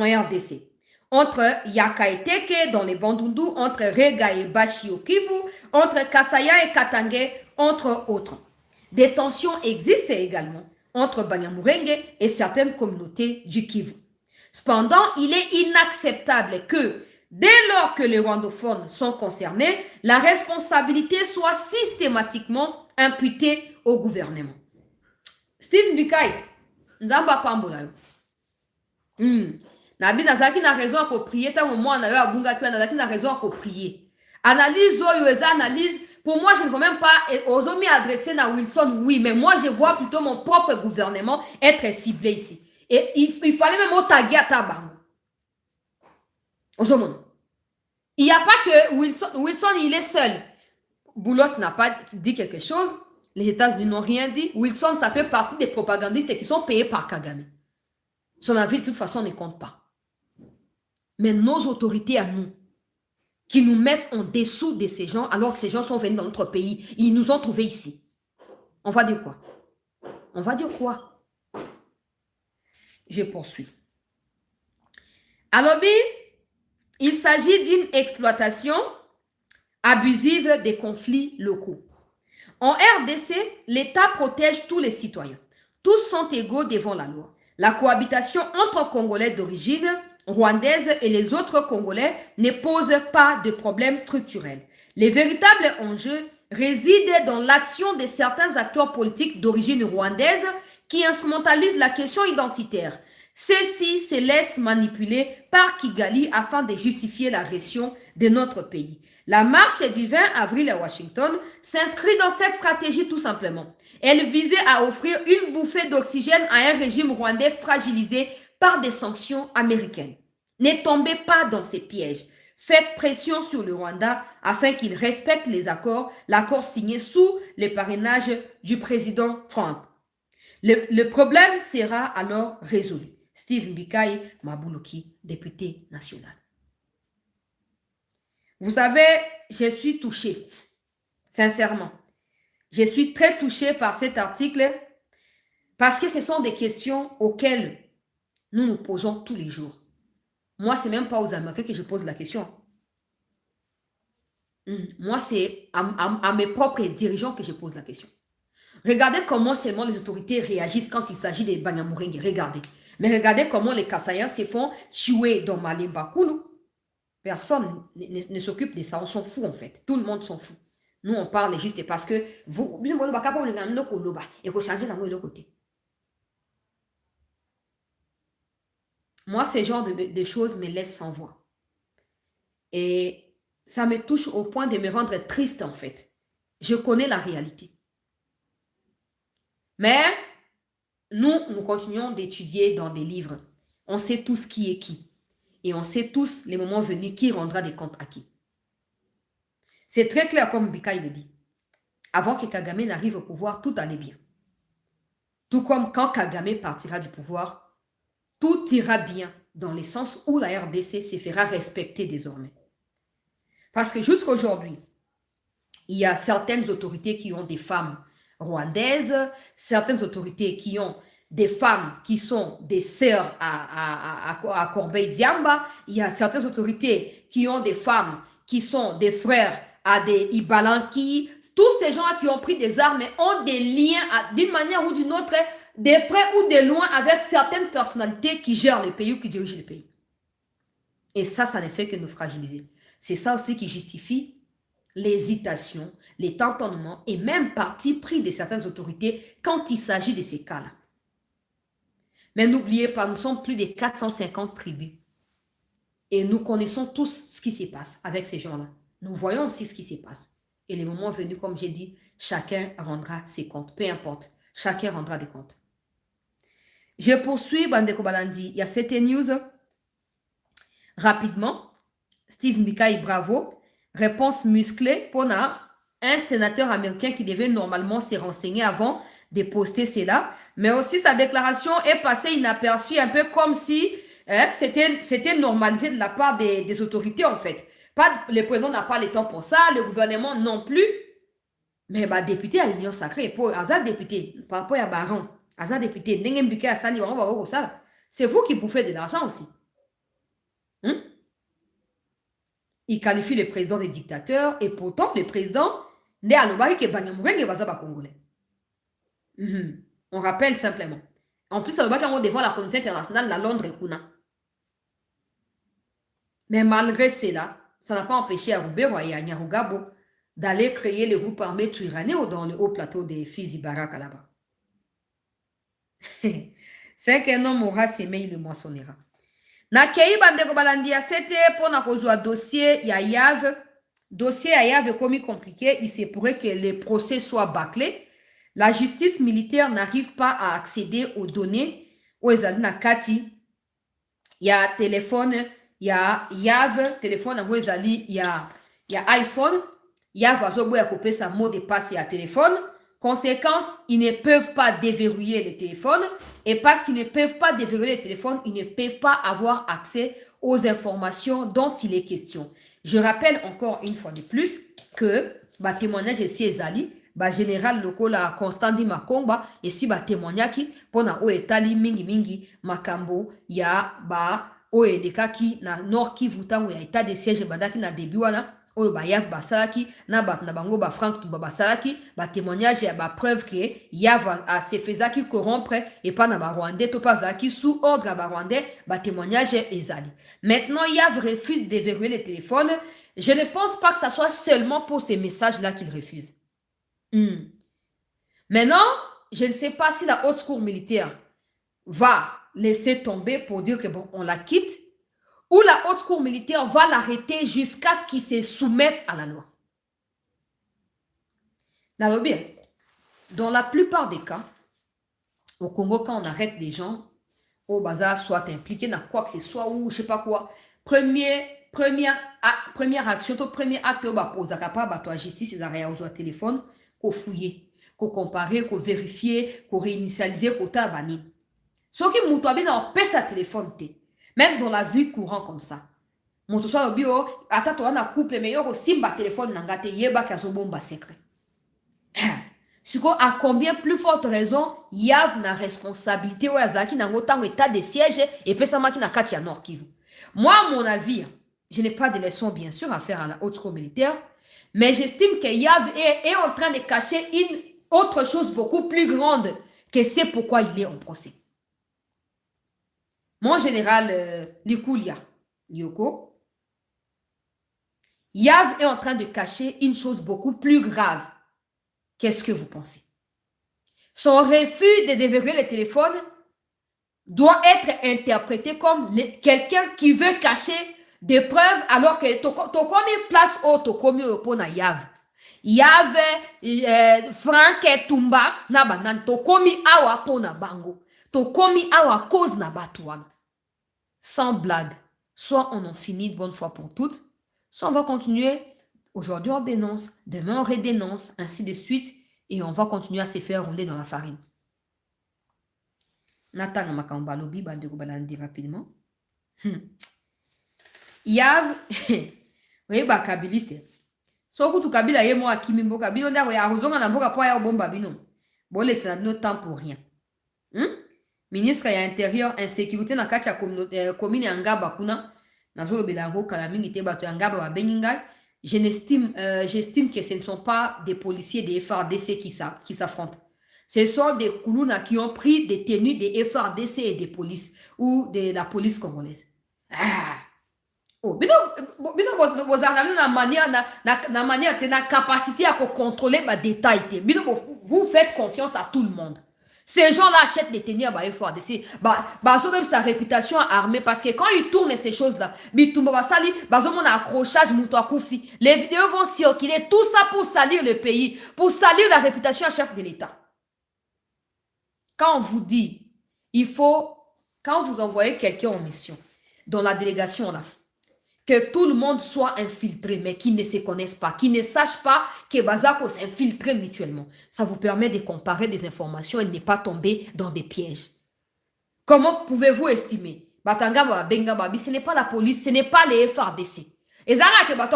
[SPEAKER 1] RDC. Entre Yaka et Teke dans les Bandundu, entre Rega et Bashi au Kivu, entre Kasaya et Katangé, entre autres. Des tensions existent également entre Banyamulenge et certaines communautés du Kivu. Cependant, il est inacceptable que, dès lors que les rwandophones sont concernés, la responsabilité soit systématiquement imputée au gouvernement. Steve Mbikaï, Nzamba Pambola. Nabi Nazaki n'a raison à prier, tant au moins on a Bunga qui n'a raison à prier. Analyse Zoyoeza, analyse. Pour moi, je ne veux même pas oser adresser à Wilson, oui, mais moi, je vois plutôt mon propre gouvernement être ciblé ici. Et il fallait même taguer à Tabango. Il n'y a pas que Wilson, il est seul. Boulos n'a pas dit quelque chose. Les États-Unis n'ont rien dit. Wilson, ça fait partie des propagandistes qui sont payés par Kagame. Son avis, de toute façon, ne compte pas. Mais nos autorités à nous, qui nous mettent en dessous de ces gens, alors que ces gens sont venus dans notre pays, ils nous ont trouvés ici. On va dire quoi? On va dire quoi? Je poursuis. Alors, il s'agit d'une exploitation abusive des conflits locaux. En RDC, l'État protège tous les citoyens. Tous sont égaux devant la loi. La cohabitation entre Congolais d'origine rwandaise et les autres Congolais ne pose pas de problème structurel. Les véritables enjeux résident dans l'action de certains acteurs politiques d'origine rwandaise qui instrumentalisent la question identitaire. Ceux-ci se laissent manipuler par Kigali afin de justifier l'agression de notre pays. La marche du 20 avril à Washington s'inscrit dans cette stratégie tout simplement. Elle visait à offrir une bouffée d'oxygène à un régime rwandais fragilisé par des sanctions américaines. Ne tombez pas dans ces pièges. Faites pression sur le Rwanda afin qu'il respecte l'accord signé sous le parrainage du président Trump. Le problème sera alors résolu. Steve Mbikaï Mabuluki, député national. Vous savez, je suis touchée, sincèrement. Je suis très touchée par cet article parce que ce sont des questions auxquelles nous nous posons tous les jours. Moi, ce n'est même pas aux Américains que je pose la question. Moi, c'est à mes propres dirigeants que je pose la question. Regardez comment seulement les autorités réagissent quand il s'agit des Banyamulenge. Regardez. Mais regardez comment les Kassayens se font tuer dans Malimba Kulu. Personne ne s'occupe de ça. On s'en fout, en fait. Tout le monde s'en fout. Nous, on parle juste parce que vous, et que changer dans le côté. Moi, ce genre de choses me laissent sans voix. Et ça me touche au point de me rendre triste, en fait. Je connais la réalité. Mais nous continuons d'étudier dans des livres. On sait tous qui est qui. Et on sait tous, les moments venus, qui rendra des comptes à qui. C'est très clair comme Bika il le dit. Avant que Kagame n'arrive au pouvoir, tout allait bien. Tout comme quand Kagame partira du pouvoir, tout ira bien dans le sens où la RDC se fera respecter désormais. Parce que jusqu'à aujourd'hui, il y a certaines autorités qui ont des femmes rwandaises, certaines autorités qui ont des femmes qui sont des sœurs à Corbeil-Diamba, il y a certaines autorités qui ont des femmes qui sont des frères à des Ibalanki. Tous ces gens qui ont pris des armes ont des liens d'une manière ou d'une autre, de près ou de loin, avec certaines personnalités qui gèrent le pays ou qui dirigent le pays. Et ça ne fait que nous fragiliser. C'est ça aussi qui justifie l'hésitation, les tâtonnements et même parti pris de certaines autorités quand il s'agit de ces cas-là. Mais n'oubliez pas, nous sommes plus de 450 tribus. Et nous connaissons tous ce qui se passe avec ces gens-là. Nous voyons aussi ce qui se passe. Et les moments venus, comme j'ai dit, chacun rendra ses comptes. Peu importe, chacun rendra des comptes. Je poursuis, Bandeko Balandi. Il y a cette news. Rapidement, Steve Mikaï, bravo. Réponse musclée pour un sénateur américain qui devait normalement se renseigner avant de poster cela. Mais aussi, sa déclaration est passée inaperçue, un peu comme si c'était normalisé de la part des autorités, en fait. Le président n'a pas le temps pour ça, le gouvernement non plus. Mais député à l'Union sacrée, pour Azad député, par rapport à Baron, Azad député, c'est vous qui bouffez de l'argent aussi. Il qualifie le président de dictateur et pourtant le président n'est à l'obari que Banyamurenge Bazaba congolais. On rappelle simplement. En plus, ça va devant la communauté internationale, la Londres et Kuna. Mais malgré cela, ça n'a pas empêché Arubero et Nyarugabo d'aller créer le groupe armé Tuirané dans le haut plateau des Fizi Baraka là-bas. C'est qu'un homme aura s'aimé, il le moissonnera. Na kei bandeko balandia c'était pour na kozwa dossier ya Yave. Dossier ya Yave comme compliqué, il se pourrait que le procès soit bâclé. La justice militaire n'arrive pas à accéder aux données. Oezali na kati, il y a téléphone, il y a Yave, téléphone na oezali, il y a iPhone. Yave a zobo ya couper sa mot de passe à téléphone. Conséquence, ils ne peuvent pas déverrouiller le téléphone. Et parce qu'ils ne peuvent pas déverrouiller le téléphone, ils ne peuvent pas avoir accès aux informations dont il est question. Je rappelle encore une fois de plus que témoignage ici ezali, général lokola Constant Makomba et si témoignaki pona o etali mingi makambo ya o elekaki na Nord Kivu tango ya état de siège badaki na début wana. Oyo Yav basalaki na bango Frank Tumba basalaki témoignage ya preuve que Yav a se faisaki corrompre et pas na Rwandais to pas zaki sous ordre à Rwandais témoignage ezali. Maintenant Yav refuse de déverrouiller le téléphone. Je ne pense pas que ça soit seulement pour ces messages là qu'il refuse. Maintenant, je ne sais pas si la haute cour militaire va laisser tomber pour dire que bon on la quitte, ou la haute cour militaire va l'arrêter jusqu'à ce qu'il se soumette à la loi. Dans la plupart des cas, au Congo, quand on arrête des gens, au bazar, soit impliqués dans quoi que ce soit, ou je sais pas quoi, première action, premier acte, pose à la justice, ils arrivent au téléphone, qu'on fouiller, qu'on comparer, qu'on vérifier, qu'on réinitialiser, qu'on tabani. Ce qui m'a dit, on paie sa téléphone, même dans la vie courante comme ça. Mon tout soit au bio, attends, on a couple meilleur aussi, téléphone n'angate yeba kazo bomba secret. Si à combien plus forte raison, Yav na responsabilité ou Azaki na autant état de siège et puis ça m'a qui na katia Nord Kivu. Moi, à mon avis, je n'ai pas de leçon bien sûr à faire à la haute cour militaire, mais j'estime que Yav est en train de cacher une autre chose beaucoup plus grande que c'est pourquoi il est en procès. Mon général Likulia, Lyoko, Yav est en train de cacher une chose beaucoup plus grave. Qu'est-ce que vous pensez? Son refus de déverrouiller le téléphone doit être interprété comme quelqu'un qui veut cacher des preuves alors que tokomi place au tokomi opona Yav. Yav Frank Tumba na banan tokomi awa pona bango. Tokomi awa cause na batuan. Sans blague. Soit on en finit de bonne fois pour toutes, soit on va continuer. Aujourd'hui on dénonce, demain on redénonce, ainsi de suite, et on va continuer à se faire rouler dans la farine. Nathan Makamba Lobi, bandeko balandi rapidement. Yav, oui, bah, kabiliste. Soku tu kabila ye mo akimi mboka bino ndako ya rozonga na mboka po ya bomba bino. Bon laisse na bino temps pour rien. Ministre ya intérieur insécurité na kati ya commune ya Ngaba kuna nazolo belango kala mingi te bato ya Ngaba ba beninga. J'estime que ce ne sont pas des policiers des FARDC qui s'affrontent. Ce sont des Koulouna qui ont pris des tenues des FARDC et des polices ou de la police congolaise. Oh, bino na manière na capacité à contrôler ma détail. Vous faites confiance à tout le monde. Ces gens-là achètent des tenues à FARDC. Bazo même sa réputation armée parce que quand ils tournent ces choses-là, bazo mon accrochage Moutouakoufi. Les vidéos vont circuler, tout ça pour salir le pays, pour salir la réputation à chef de l'État. Quand on vous dit, quand vous envoyez quelqu'un en mission, dans la délégation là, que tout le monde soit infiltré, mais qui ne se connaissent pas, qui ne sachent pas que Bazako s'infiltrer mutuellement. Ça vous permet de comparer des informations et de ne pas tomber dans des pièges. Comment pouvez-vous estimer? Batanga Benga Babi, ce n'est pas la police, ce n'est pas les FARDC. Et ça, on a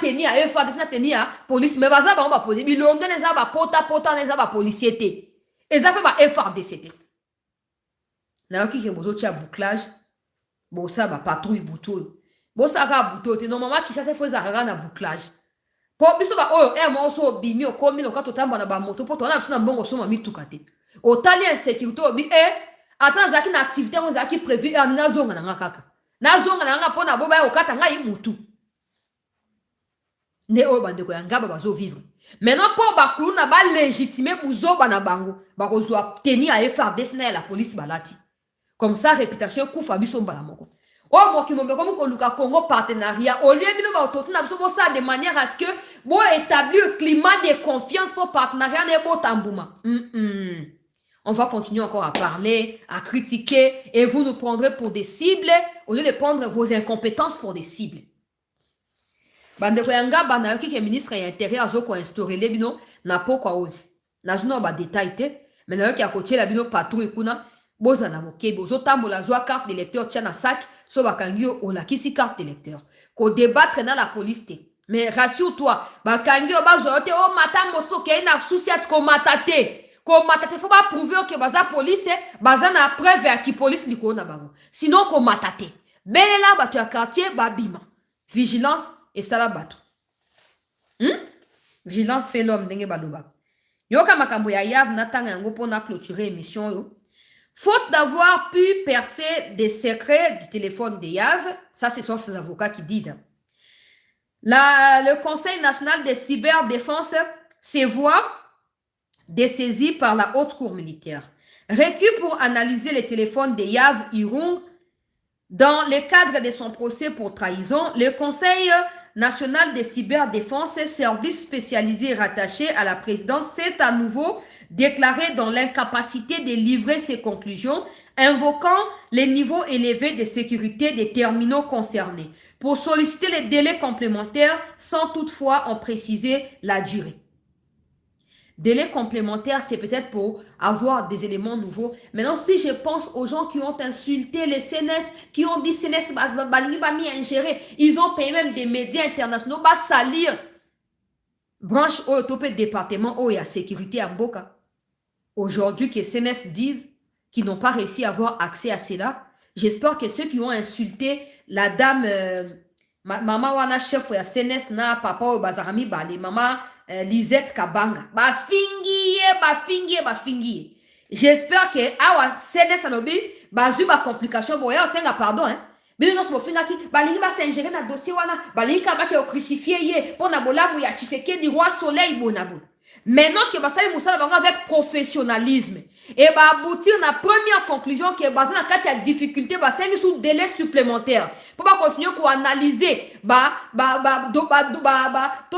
[SPEAKER 1] tenu à FARDC, on a tenu à police, mais Bazaba, on va police. Mais l'on donne les abats, pota, les abats, policiers. Et ça fait pas FARDC. N'a qui est besoin de bouclage, bon ça, patrouille, bouton. Bon ça va bouton, normalement qui ça se fait na bouclage. Pour biso ba oh moi so bimi o komi no kato tamba na ba moto pour tona na mbongo so mami tukate. O tali insécurité obi attends zaki na activité on zaki prévu na zonga na ngakaka. Na zonga na ngaka pona boba o kata ngai mutu. Ne o bande ko yanga ba zo vivre. Maintenant pour ba kuluna ba légitimer buzo ba na bango ba ko zo tenir à FARDC na la police balati. Comme ça réputation kufa biso mbala moko. Oh, moi qui m'en comme Koluka Congo partenariat. Au lieu de de manière à ce que bon établir un climat de confiance pour partenariat n'est pas tambouma. On va continuer encore à parler, à critiquer, et vous nous prendrez pour des cibles au lieu de prendre vos incompétences pour des cibles. Bande koyanga bana qui est ministre de l'Intérieur a instauré les bino na pokwa o. Na zino ba détail te, mais na qui a coaché la bino patrouille kuna boza na moke bozo tambola joa carte d'électeur tient na sac. So bakangio o la kisi carte d'électeur. Ko débattre dans la police te. Mais rassure-toi, bakangio bazote o mata moto ke na souciat ko matate. Ko matate faut pas prouver que baza police baza na preuve à qui police liko na bango. Sinon ko matate. Belela batu ya quartier babima. Vigilance et salabato. Vigilance fait l'homme ndenge baloba. Yoka makambo ya Yav natanga yango pona clôturer émission yo. Faute d'avoir pu percer des secrets du téléphone de Yav, ça ce sont ses avocats qui disent. Le Conseil national de cyberdéfense se voit dessaisi par la haute cour militaire. Requis pour analyser les téléphones de Yav Irung dans le cadre de son procès pour trahison, le Conseil national de cyberdéfense, service spécialisé rattaché à la présidence, s'est à nouveau déclaré dans l'incapacité de livrer ses conclusions, invoquant les niveaux élevés de sécurité des terminaux concernés, pour solliciter les délais complémentaires sans toutefois en préciser la durée. Délai complémentaire, c'est peut-être pour avoir des éléments nouveaux. Maintenant, si je pense aux gens qui ont insulté les CNS, qui ont dit CNS, ils ont payé même des médias internationaux, salir branche au top département où il y a sécurité à Mboka. Aujourd'hui, que CNS disent qu'ils n'ont pas réussi à avoir accès à cela, j'espère que ceux qui ont insulté la dame, maman wana chef ya CNS na papa ou bazarami bali, maman Lisette Kabanga, bafingiye. J'espère que awa CNS alobi bazu ba complication bon ya senga pardon hein. bino nyonso bofingaki balingi basingere na dossier wana balingi kaka bake ocrucifie ye mpo na bolamu ya Tshisekedi roi soleil bona bona. Maintenant que basali mosala bango avec professionnalisme et aboutir na première conclusion que baza na kati ya difficulté basengi sous délai supplémentaire pour ba continuer ko analyser to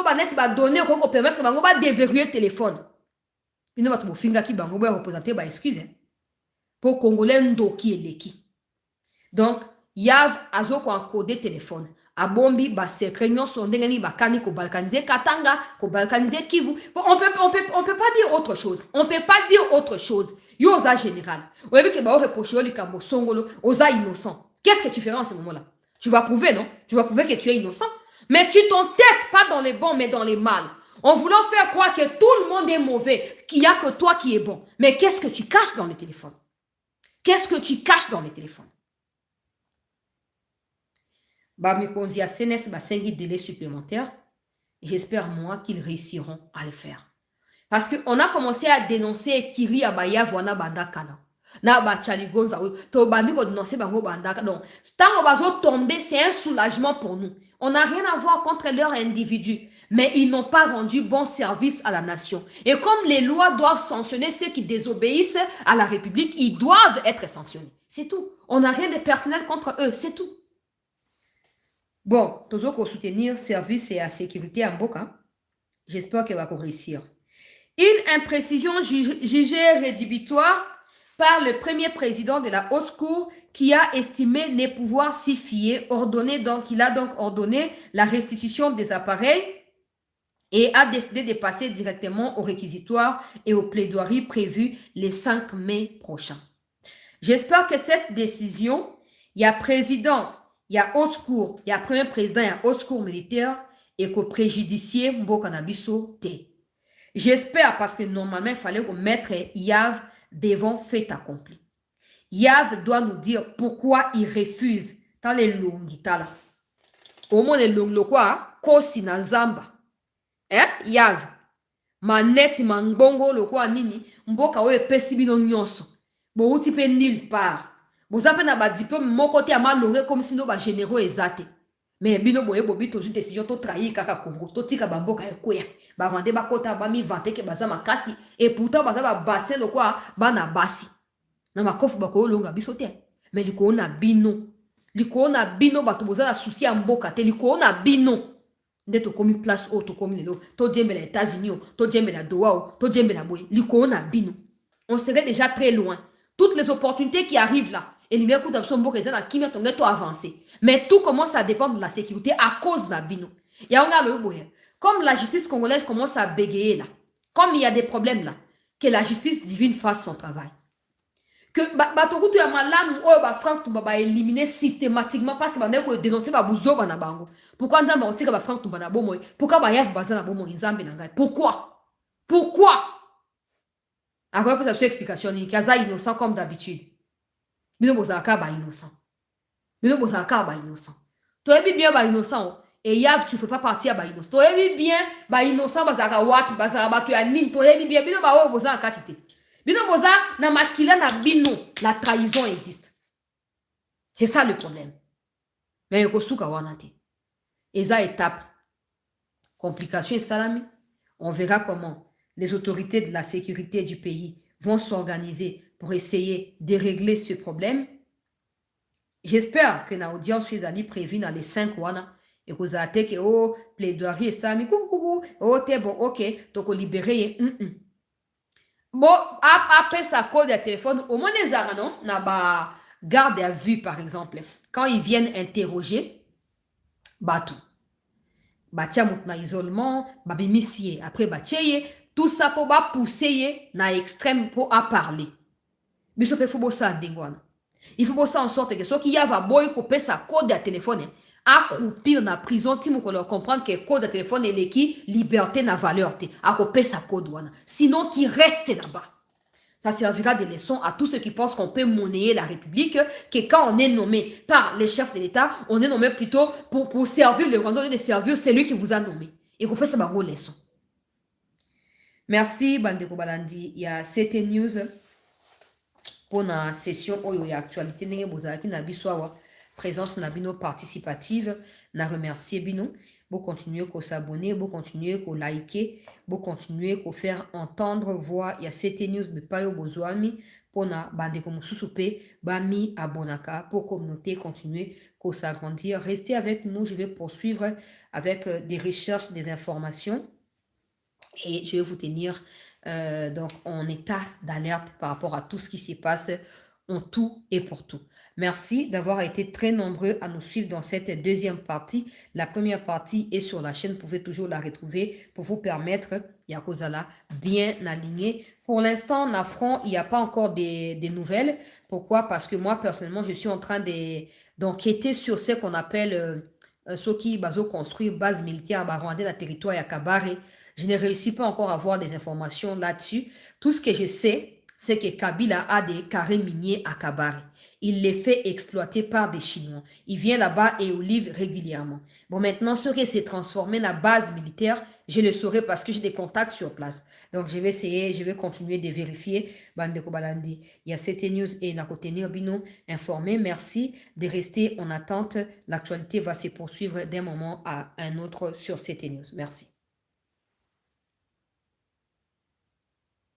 [SPEAKER 1] baneti ba donner ko permettre bango ba déverrouiller téléphone. Bino bato bofingaki bango ba représenter ba excuse pour congolais ndoki eleki. Donc Yav azo ko encoder téléphone abombi ba secret nyonso ndenge ni bakani ko balkaniser Katanga ko balkaniser Kivu. Bon, on peut pas dire autre chose. On peut pas dire autre chose. Yo oza général. Oyebi ke ba reprocher likambo songolo oza innocent. Qu'est-ce que tu feras en ce moment-là? Tu vas prouver, non? Tu vas prouver que tu es innocent. Mais tu t'entêtes pas dans les bons mais dans les mal. En voulant faire croire que tout le monde est mauvais, qu'il y a que toi qui es bon. Mais qu'est-ce que tu caches dans les téléphones? Qu'est-ce que tu caches dans les téléphones? Bamikonzi à CNS basengi délai supplémentaire. J'espère moi qu'ils réussiront à le faire. Parce qu'on a commencé à dénoncer Kiri Abaya Vwana Bandakana. Na ba Chaligonza, to bandi ko dénoncer bango Bandaka. Donc, tant qu'on va tomber, c'est un soulagement pour nous. On n'a rien à voir contre leurs individus. Mais ils n'ont pas rendu bon service à la nation. Et comme les lois doivent sanctionner ceux qui désobéissent à la République, ils doivent être sanctionnés. C'est tout. On n'a rien de personnel contre eux, c'est tout. Bon, toujours pour soutenir service et la sécurité en Boka, j'espère qu'elle va réussir. Une imprécision jugée rédhibitoire par le premier président de la Haute Cour qui a estimé ne pouvoir s'y fier, il a donc ordonné la restitution des appareils et a décidé de passer directement au réquisitoire et aux plaidoiries prévues le 5 mai prochain. J'espère que cette décision, il y a président, il y a haute cour, il y a premier président, il y a haute cour militaire et qu'au préjudicier Mbokanabiso T. J'espère parce que normalement il fallait mettre Yav devant fait accompli. Yav doit nous dire pourquoi il refuse dans les longitala. Au moins les longs quoi, kosi na zamba. Yav maneti mangbongo lokwa nini mboka we pesi bino nyonso. Bo uti pe nulle part. Vous avez un diplôme, mon côté à mal comme si nous sommes généraux exacts. Mais bino boye bobi toujours décision to trahir kaka Congo, to tika bamboka e koya. Ba rande ba kota ba mi vanter ke baza makasi et pourtant baza ba bassin le quoi ba na basi. Na makofu ba ko longa bisote. Mais liko na bino. Liko na bino ba to boza na souci ya mboka te liko na bino. Ndeto komi place o to komi lelo. To djembe les États-Unis, to djembe la Doha, to djembe la boye. Liko na bino. On serait déjà très loin. Toutes les opportunités qui arrivent là. Et il y a avancé. Mais tout commence à dépendre de la sécurité à cause de la bino. Comme la justice congolaise commence à bégayer là, comme il y a des problèmes là, que la justice divine fasse son travail. Que Batokutu ya malamu Franck Toumba éliminer systématiquement parce que va dénoncer Babouzo na bango. Pourquoi Nzamba on tire Franck Toumba na bomo? Pourquoi Bayaf Bazana bomo Nzambe na ngai? Pourquoi? Pourquoi? À quoi ça explication ni kaza innocent comme d'habitude. Bino bozaka ba innocent. Bino bozaka ba innocent. Toi bien ba innocent et Yav tu fais pas partie à ba innocent. Toi bien ba innocent bazaka wapi bazaka ba tu ya nini toi bien bino ba bozaka katité. Bino boza na makila na bino la trahison existe. C'est ça le problème. Mais yoko suka wana te. Eza étape complication et salami. On verra comment les autorités de la sécurité du pays vont s'organiser pour essayer de régler ce problème. J'espère que na audience les amis prévus dans les 5 wana et que vous avez que oh plaidoirie et ça mais coucou oh t'es bon ok donc libérer bon après ça code de téléphone au moins les arts non na ba garde à vue par exemple quand ils viennent interroger batou batia na isolement babimisie après batieye tout ça pour ba pousser na extrême pour à parler. Mais il faut bosser il faut bosser en sorte que ceux qui y a boy couper sa code de téléphone accroupir na prison timo ko leur comprendre que code de téléphone est qui liberté na valeur te à couper sa code wana sinon qui reste là-bas. Ça servira de leçon à tous ceux qui pensent qu'on peut monnayer la République, que quand on est nommé par les chefs de l'État, on est nommé plutôt pour servir le Rwanda, de servir celui qui vous a nommé. Et qu'on fait ça bango leçon. Merci Bandeko Balandi. Il y a CT News pour la session où il y a actualité. présence na bino participative, na remercier bino, vous continuez à s'abonner, vous continuez à liker, vous continuez à faire entendre voix, il y a CT News, mais pas au besoin, pour na bande comme sous-soupé, bami abonaka, pour communauté continuer à s'agrandir. Restez avec nous, je vais poursuivre avec des recherches, des informations, et je vais vous tenir donc en état d'alerte par rapport à tout ce qui se passe en tout et pour tout. Merci d'avoir été très nombreux à nous suivre dans cette deuxième partie. La première partie est sur la chaîne, vous pouvez toujours la retrouver pour vous permettre, Yakozala, bien aligné. Pour l'instant, en affront, il n'y a pas encore des nouvelles. Pourquoi? Parce que moi, personnellement, je suis en train d'enquêter sur ce qu'on appelle ceux qui ont construit base militaire rwandais dans le territoire Yakabare. Je ne réussis pas encore à avoir des informations là-dessus. Tout ce que je sais, c'est que Kabila a des carrés miniers à Kabare. Il les fait exploiter par des Chinois. Il vient là-bas et olive régulièrement. Bon, maintenant, ce qui s'est transformé en base militaire, je le saurai parce que j'ai des contacts sur place. Donc, je vais essayer, je vais continuer de vérifier. Bandeko Balandi, il y a CT News et Nakotenir Bino informé. Merci de rester en attente. L'actualité va se poursuivre d'un moment à un autre sur CT News. Merci.